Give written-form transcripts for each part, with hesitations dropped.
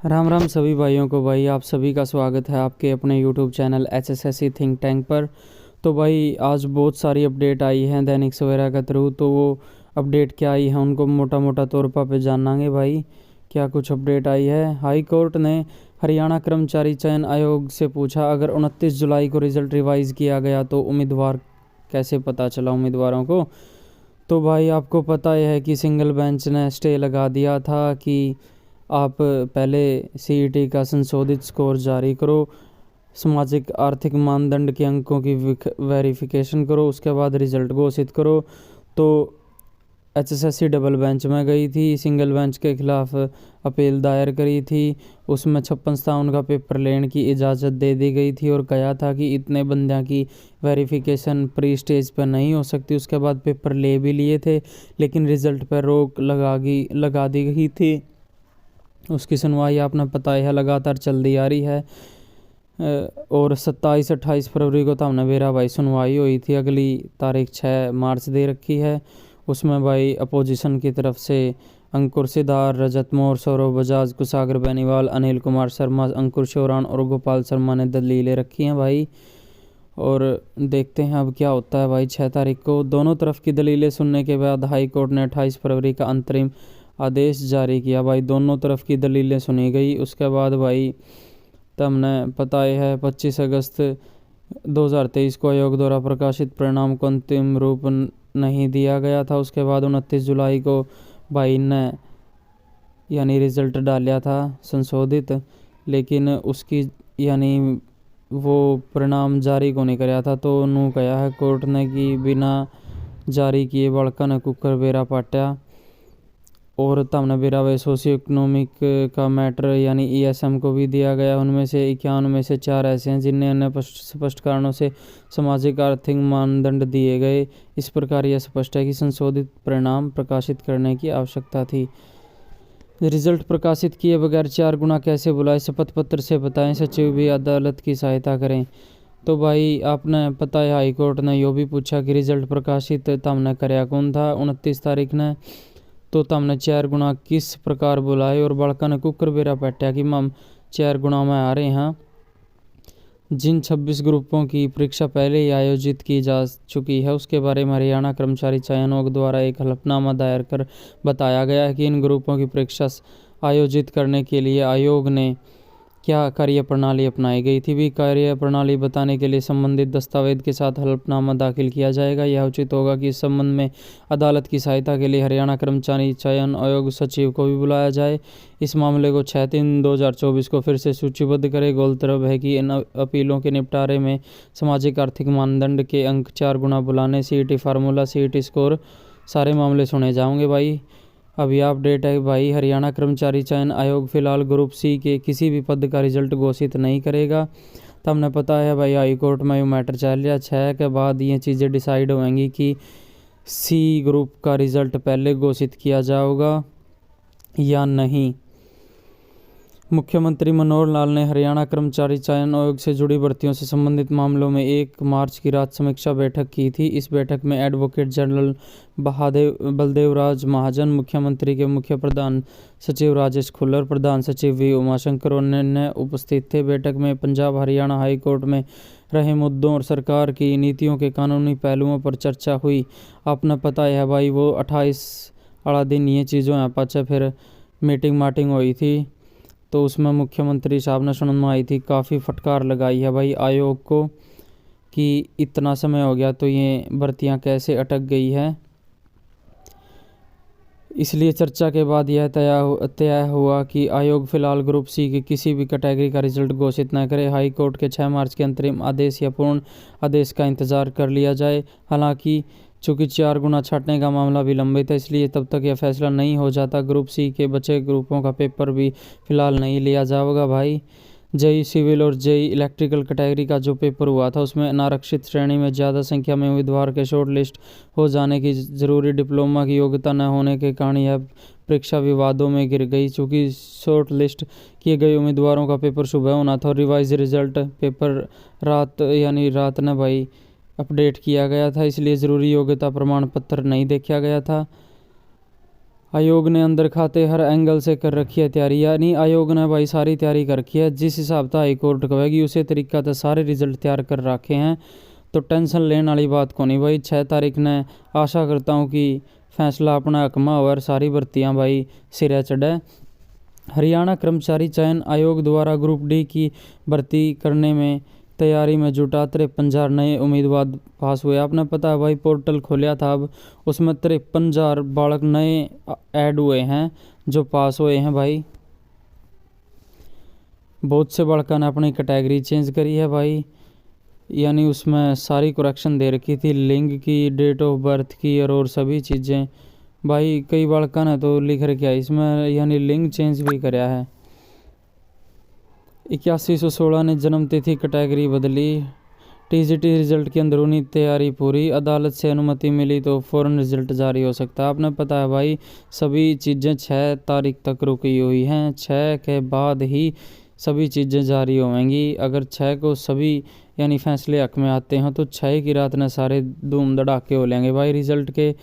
राम राम सभी भाइयों को। भाई आप सभी का स्वागत है आपके अपने YouTube channel HSSC think tank पर। तो भाई आज बहुत सारी अपडेट आई हैं दैनिक सवेरा के थ्रू। तो वो अपडेट क्या आई है उनको मोटा मोटा तौर पे जानेंगे भाई। क्या कुछ अपडेट आई है। हाई कोर्ट ने हरियाणा कर्मचारी चयन आयोग से पूछा, अगर 29 जुलाई को रिजल्ट रिवाइज किया गया तो उम्मीदवार कैसे पता चला उम्मीदवारों को। तो भाई आपको पता ही है कि सिंगल बेंच ने स्टे लगा दिया था कि आप पहले सीईटी का संशोधित स्कोर जारी करो, सामाजिक आर्थिक मानदंड के अंकों की वेरिफिकेशन करो, उसके बाद रिजल्ट घोषित करो। तो एचएसएससी डबल बेंच में गई थी, सिंगल बेंच के खिलाफ अपील दायर करी थी। उसमें 56-57 का पेपर लेने की इजाज़त दे दी गई थी और कहा था कि इतने बंदियां की वेरिफिकेशन प्री स्टेज पर नहीं हो सकती। उसके बाद पेपर ले भी लिए थे लेकिन रिज़ल्ट पर रोक लगा दी गई थी। उसकी सुनवाई आपने पता है लगातार चलती आ रही है। और 27-28 फरवरी को तो हमने मेरा भाई सुनवाई हुई थी। अगली तारीख 6 मार्च दे रखी है। उसमें भाई अपोजिशन की तरफ से अंकुर सिदार, रजत मोर, सौरभ बजाज, कुशागर बेनीवाल, अनिल कुमार शर्मा, अंकुर शोरान और गोपाल शर्मा ने दलीलें रखी हैं भाई। और देखते हैं अब क्या होता है भाई। 6 तारीख को दोनों तरफ की दलीलें सुनने के बाद हाई कोर्ट ने 28 फरवरी का अंतरिम आदेश जारी किया भाई। दोनों तरफ की दलीलें सुनी गई। उसके बाद भाई तब हमने पता है 25 अगस्त 2023 को आयोग द्वारा प्रकाशित परिणाम को अंतिम रूप नहीं दिया गया था। उसके बाद 29 जुलाई को भाई ने यानी रिज़ल्ट डाला था संशोधित, लेकिन उसकी यानी वो परिणाम जारी को नहीं कराया था। तो नू कहा है कोर्ट ने कि बिना जारी किए बड़का ने कुकर बेरा पाटा। और तमने बेरा वे सोशियो इकोनॉमिक का मैटर यानी ईएसएम को भी दिया गया। उनमें से 51 में से 4 ऐसे हैं जिन्हें अन्य स्पष्ट कारणों से सामाजिक आर्थिक मानदंड दिए गए। इस प्रकार यह स्पष्ट है कि संशोधित परिणाम प्रकाशित करने की आवश्यकता थी। रिजल्ट प्रकाशित किए बगैर 4 गुना कैसे बुलाए, शपथ पत्र से बताएं, सचिव भी अदालत की सहायता करें। तो भाई आपने पता है हाई कोर्ट ने यो भी पूछा कि रिजल्ट प्रकाशित तमने कराया कौन था 29 तारीख ने। तो तमने 4 गुना किस प्रकार बुलाए और बड़का ने कुकर बेरा पट्या कि मम 4 गुना में आ रहे हैं। जिन 26 ग्रुपों की परीक्षा पहले ही आयोजित की जा चुकी है उसके बारे में हरियाणा कर्मचारी चयन आयोग द्वारा एक हलफनामा दायर कर बताया गया है कि इन ग्रुपों की परीक्षा आयोजित करने के लिए आयोग ने क्या कार्य प्रणाली अपनाई गई थी। भी कार्य प्रणाली बताने के लिए संबंधित दस्तावेज के साथ हलफनामा दाखिल किया जाएगा। यह उचित होगा कि इस संबंध में अदालत की सहायता के लिए हरियाणा कर्मचारी चयन आयोग सचिव को भी बुलाया जाए। इस मामले को 6/3/2024 को फिर से सूचीबद्ध करे। गौरतलब है कि इन अपीलों के निपटारे में सामाजिक आर्थिक मानदंड के अंक 4 गुना बुलाने, सीईटी फार्मूला, सीईटी स्कोर सारे मामले सुने जाएंगे भाई। अभी अपडेट है भाई, हरियाणा कर्मचारी चयन आयोग फिलहाल ग्रुप सी के किसी भी पद का रिजल्ट घोषित नहीं करेगा। तो हमने पता है भाई हाई कोर्ट में ये मैटर चल रहा है। 6 के बाद ये चीज़ें डिसाइड होंगी कि सी ग्रुप का रिजल्ट पहले घोषित किया जाएगा या नहीं। मुख्यमंत्री मनोहर लाल ने हरियाणा कर्मचारी चयन आयोग से जुड़ी भर्तियों से संबंधित मामलों में 1 मार्च की रात समीक्षा बैठक की थी। इस बैठक में एडवोकेट जनरल बलदेव राज महाजन, मुख्यमंत्री के मुख्य प्रधान सचिव राजेश खुल्लर, प्रधान सचिव वी उमाशंकर और अन्य उपस्थित थे। बैठक में पंजाब हरियाणा हाई कोर्ट में रहे मुद्दों और सरकार की नीतियों के कानूनी पहलुओं पर चर्चा हुई। आपने पता है भाई वो 28 वाला दिन ये चीज़ों यहाँ पाचा फिर मीटिंग हुई थी। तो उसमें मुख्यमंत्री साहब ने सुनने में आई थी, काफ़ी फटकार लगाई है भाई आयोग को कि इतना समय हो गया तो ये भर्तियां कैसे अटक गई है। इसलिए चर्चा के बाद यह तय हुआ कि आयोग फिलहाल ग्रुप सी की किसी भी कैटेगरी का रिजल्ट घोषित न करे। हाई कोर्ट के 6 मार्च के अंतरिम आदेश या पूर्ण आदेश का इंतजार कर लिया जाए। हालांकि चूँकि 4 गुना छांटने का मामला भी लंबित है, इसलिए तब तक यह फैसला नहीं हो जाता ग्रुप सी के बचे ग्रुपों का पेपर भी फिलहाल नहीं लिया जाएगा भाई। जेई सिविल और जेई इलेक्ट्रिकल कैटेगरी का जो पेपर हुआ था उसमें अनारक्षित श्रेणी में ज़्यादा संख्या में उम्मीदवार के शॉर्ट लिस्ट हो जाने की जरूरी डिप्लोमा की योग्यता न होने के कारण यह परीक्षा विवादों में गिर गई। चूँकि शॉर्ट लिस्ट किए गए उम्मीदवारों का पेपर सुबह होना था और रिवाइज रिजल्ट पेपर रात ने भाई अपडेट किया गया था, इसलिए ज़रूरी योग्यता प्रमाण पत्र नहीं देखा गया था। आयोग ने अंदर खाते हर एंगल से कर रखी है तैयारी, यानी आयोग ने भाई सारी तैयारी कर रखी है। जिस हिसाब से हाई कोर्ट कहेगी उसी तरीका से सारे रिजल्ट तैयार कर रखे हैं, तो टेंशन लेने वाली बात को नहीं भाई। 6 तारीख ने आशा करता हूँ कि फैसला अपना हकमा और सारी भर्तियाँ भाई सिरे चढ़े। हरियाणा कर्मचारी चयन आयोग द्वारा ग्रुप डी की भर्ती करने में तैयारी में जुटा 53,000 नए उम्मीदवार पास हुए। आपने पता है भाई पोर्टल खोला था, अब उसमें 53,000 बालक नए ऐड हुए हैं जो पास हुए हैं भाई। बहुत से बालकों ने अपनी कैटेगरी चेंज करी है भाई, यानी उसमें सारी करेक्शन दे रखी थी, लिंग की, डेट ऑफ बर्थ की और सभी चीज़ें भाई। कई बालकों ने तो लिख रखा इसमें, यानी लिंग चेंज भी कराया है। 8116 ने जन्म तिथि कैटेगरी बदली। टीजीटी रिजल्ट की अंदरूनी तैयारी पूरी, अदालत से अनुमति मिली तो फ़ौरन रिजल्ट जारी हो सकता है। आपने पता है भाई सभी चीज़ें 6 तारीख तक रुकी हुई हैं, 6 के बाद ही सभी चीज़ें जारी होंगी। अगर 6 को सभी यानी फैसले हक में आते हैं तो 6 की रात में सारे धूम धड़ाके हो लेंगे भाई रिजल्ट के।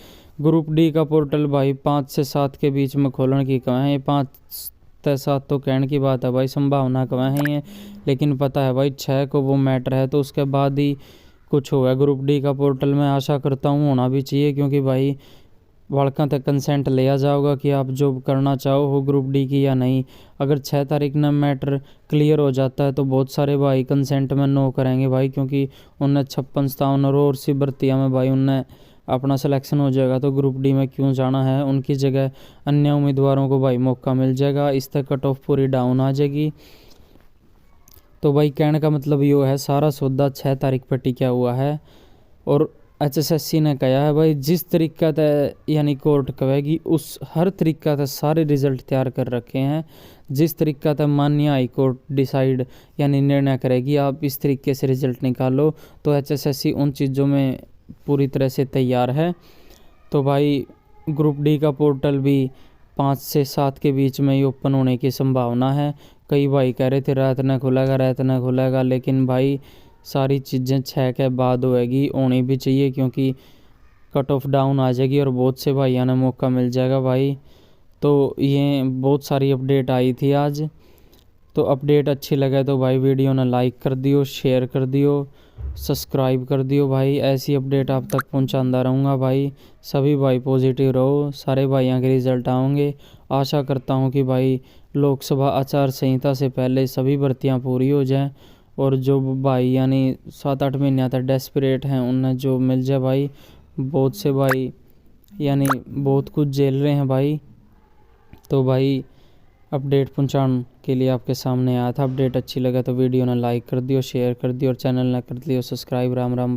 ग्रुप डी का पोर्टल भाई 5 से 7 के बीच में खोलने की कहें है। 5 से 7 तो कहने की बात है भाई, संभावना कहें है ये, लेकिन पता है भाई 6 को वो मैटर है तो उसके बाद ही कुछ होगा ग्रुप डी का पोर्टल में। आशा करता हूँ होना भी चाहिए, क्योंकि भाई बालकों तक कंसेंट लिया जाओगा कि आप जो करना चाहो हो ग्रुप डी की या नहीं। अगर 6 तारीख में मैटर क्लियर हो जाता है तो बहुत सारे भाई कंसेंट में नो करेंगे भाई, क्योंकि उनने 56-57 और सी भर्तियाँ में भाई उनने अपना सिलेक्शन हो जाएगा, तो ग्रुप डी में क्यों जाना है। उनकी जगह अन्य उम्मीदवारों को भाई मौका मिल जाएगा, इस तक कट ऑफ पूरी डाउन आ जाएगी। तो भाई कहने का मतलब ये है सारा सौदा 6 तारीख पर टिका हुआ है। और एचएसएससी ने कहा है भाई जिस तरीका से यानी कोर्ट कहेगी उस हर तरीका से सारे रिजल्ट तैयार कर रखे हैं। जिस तरीका से माननीय हाई कोर्ट डिसाइड यानी निर्णय करेगी आप इस तरीके से रिजल्ट निकालो, तो एचएसएससी उन चीज़ों में पूरी तरह से तैयार है। तो भाई ग्रुप डी का पोर्टल भी 5 से 7 के बीच में ही ओपन होने की संभावना है। कई भाई कह रहे थे रात न खुलेगा, लेकिन भाई सारी चीज़ें 6 के बाद होएगी, होनी भी चाहिए, क्योंकि कट ऑफ डाउन आ जाएगी और बहुत से भाइयों ने मौका मिल जाएगा भाई। तो ये बहुत सारी अपडेट आई थी आज। तो अपडेट अच्छी लगे तो भाई वीडियो ने लाइक कर दियो, शेयर कर दियो, सब्सक्राइब कर दियो भाई। ऐसी अपडेट आप तक पहुंचाता रहूँगा भाई। सभी भाई पॉजिटिव रहो, सारे भाइयों के रिजल्ट आएंगे। आशा करता हूँ कि भाई लोकसभा आचार संहिता से पहले सभी भर्तियाँ पूरी हो जाएं, और जो भाई यानी 7-8 महीने तक डेस्परेट हैं उन्हें जो मिल जाए भाई। बहुत से भाई यानी बहुत कुछ झेल रहे हैं भाई। तो भाई अपडेट पहुंचाने के लिए आपके सामने आया था। अपडेट अच्छी लगा तो वीडियो ने लाइक कर दियो, शेयर कर दियो और चैनल ने कर दियो सब्सक्राइब। राम राम।